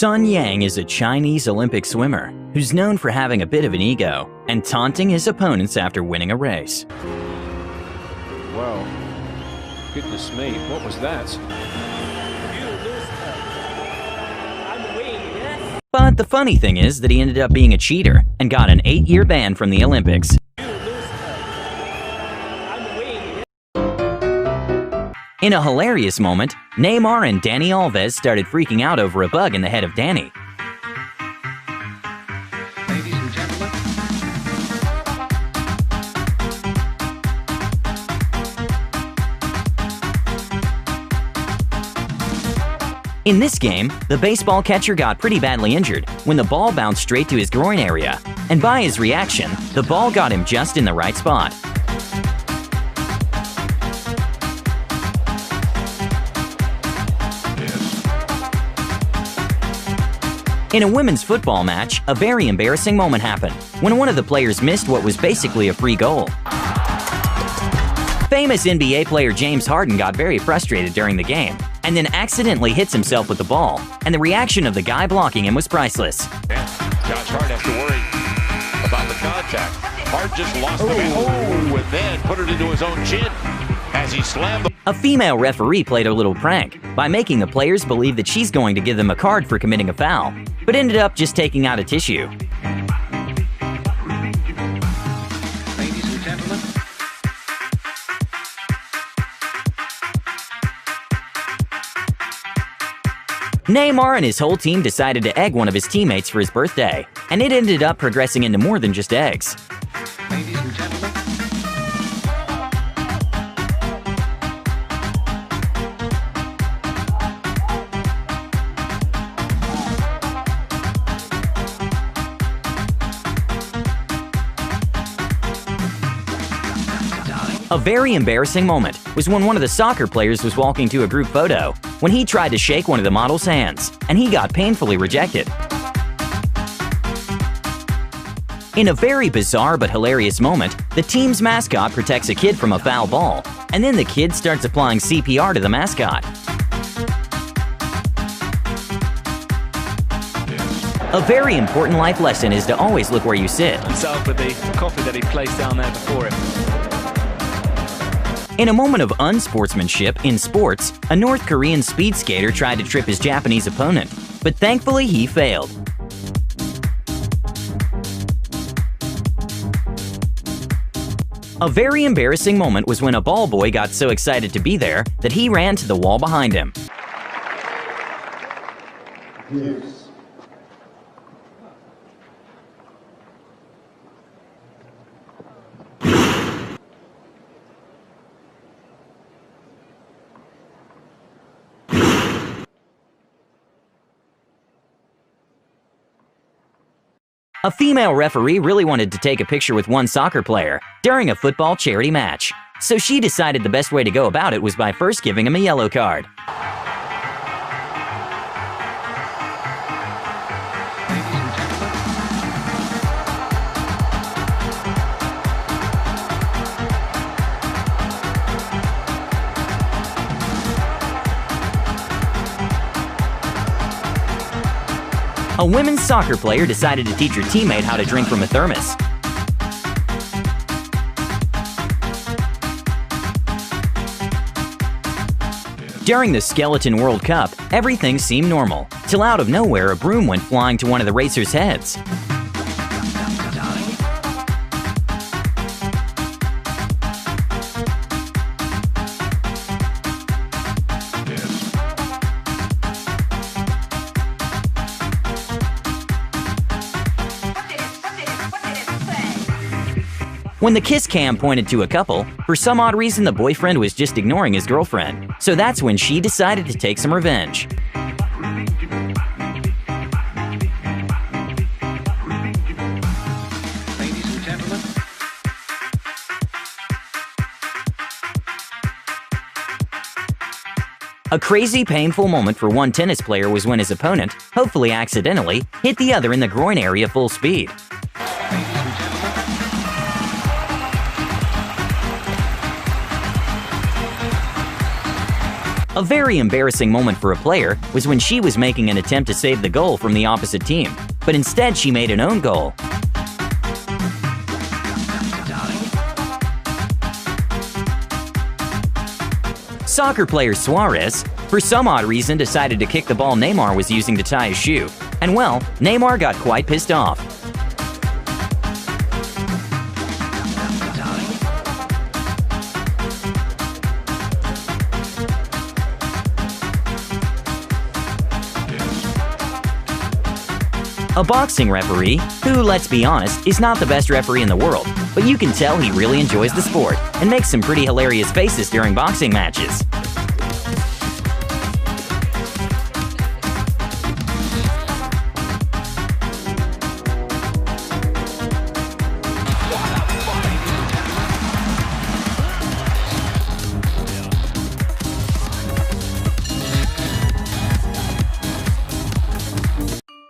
Sun Yang is a Chinese Olympic swimmer who's known for having a bit of an ego and taunting his opponents after winning a race. Well, goodness me, what was that? But the funny thing is that he ended up being a cheater and got an 8-year ban from the Olympics. In a hilarious moment, Neymar and Dani Alves started freaking out over a bug in the head of Dani. Ladies and gentlemen. In this game, the baseball catcher got pretty badly injured when the ball bounced straight to his groin area, and by his reaction, the ball got him just in the right spot. In a women's football match, a very embarrassing moment happened when one of the players missed what was basically a free goal. Famous NBA player James Harden got very frustrated during the game and then accidentally hits himself with the ball, and the reaction of the guy blocking him was priceless. Yeah, Josh Hart has to worry about the contact. Hart just lost the battle and then put it into his own chin as he slammed the... A female referee played a little prank by making the players believe that she's going to give them a card for committing a foul, but ended up just taking out a tissue. Ladies and gentlemen. Neymar and his whole team decided to egg one of his teammates for his birthday, and it ended up progressing into more than just eggs. Ladies and gentlemen. A very embarrassing moment was when one of the soccer players was walking to a group photo when he tried to shake one of the model's hands, and he got painfully rejected. In a very bizarre but hilarious moment, the team's mascot protects a kid from a foul ball, and then the kid starts applying CPR to the mascot. A very important life lesson is to always look where you sit. Himself with the coffee that he placed down there before him. In a moment of unsportsmanship in sports, a North Korean speed skater tried to trip his Japanese opponent, but thankfully he failed. A very embarrassing moment was when a ball boy got so excited to be there that he ran to the wall behind him. Yes. A female referee really wanted to take a picture with one soccer player during a football charity match, so she decided the best way to go about it was by first giving him a yellow card. A women's soccer player decided to teach her teammate how to drink from a thermos. During the Skeleton World Cup, everything seemed normal, till out of nowhere a broom went flying to one of the racers' heads. When the kiss cam pointed to a couple, for some odd reason the boyfriend was just ignoring his girlfriend, so that's when she decided to take some revenge. Ladies and gentlemen. A crazy, painful moment for one tennis player was when his opponent, hopefully accidentally, hit the other in the groin area full speed. A very embarrassing moment for a player was when she was making an attempt to save the goal from the opposite team, but instead she made an own goal. Soccer player Suarez, for some odd reason, decided to kick the ball Neymar was using to tie his shoe. And well, Neymar got quite pissed off. A boxing referee, who, let's be honest, is not the best referee in the world, but you can tell he really enjoys the sport and makes some pretty hilarious faces during boxing matches.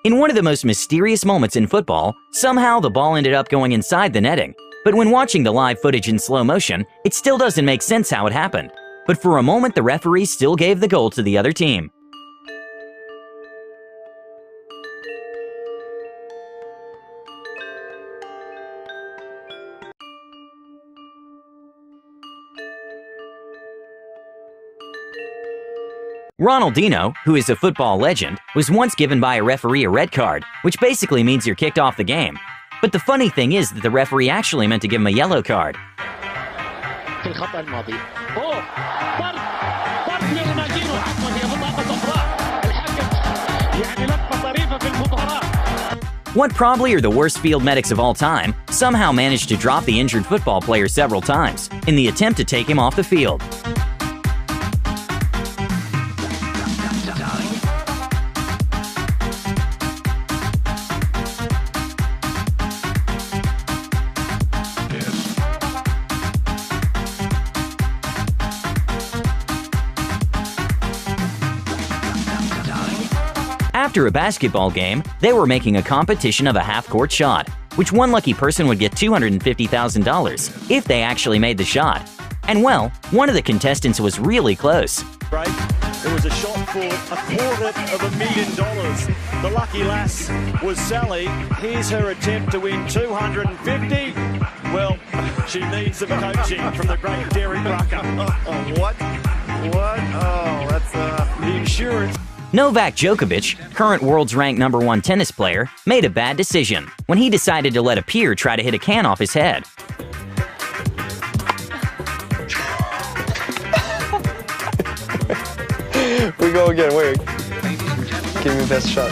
In one of the most mysterious moments in football, somehow the ball ended up going inside the netting. But when watching the live footage in slow motion, it still doesn't make sense how it happened. But for a moment, the referee still gave the goal to the other team. Ronaldinho, who is a football legend, was once given by a referee a red card, which basically means you're kicked off the game. But the funny thing is that the referee actually meant to give him a yellow card. What probably are the worst field medics of all time somehow managed to drop the injured football player several times in the attempt to take him off the field. After a basketball game, they were making a competition of a half-court shot, which one lucky person would get $250,000 if they actually made the shot. And well, one of the contestants was really close. Right. It was a shot for $250,000. The lucky lass was Sally. Here's her attempt to win $250. Well, she needs some coaching from the great Derek Rucker. What? Oh, that's the insurance. Novak Djokovic, current world's ranked #1 tennis player, made a bad decision when he decided to let a peer try to hit a can off his head. We go again, wait. Give me the best shot.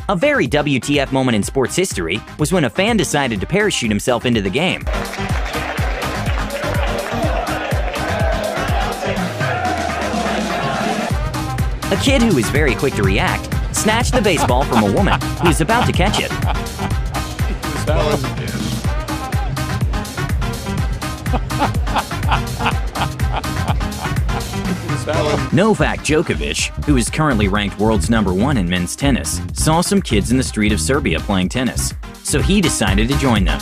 A very WTF moment in sports history was when a fan decided to parachute himself into the game. A kid who was very quick to react snatched the baseball from a woman who was about to catch it. Novak Djokovic, who is currently ranked world's #1 in men's tennis, saw some kids in the street of Serbia playing tennis, so he decided to join them.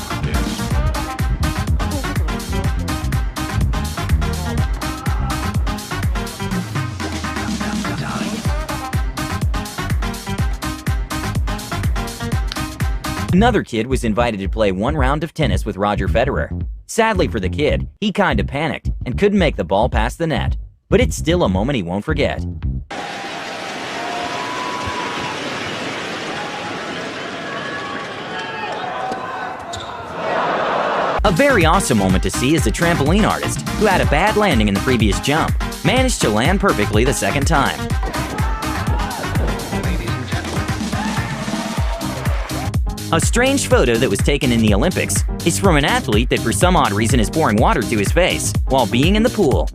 Another kid was invited to play one round of tennis with Roger Federer. Sadly for the kid, he kinda panicked and couldn't make the ball past the net. But it's still a moment he won't forget. A very awesome moment to see is a trampoline artist who had a bad landing in the previous jump, managed to land perfectly the second time. A strange photo that was taken in the Olympics is from an athlete that for some odd reason is pouring water to his face while being in the pool.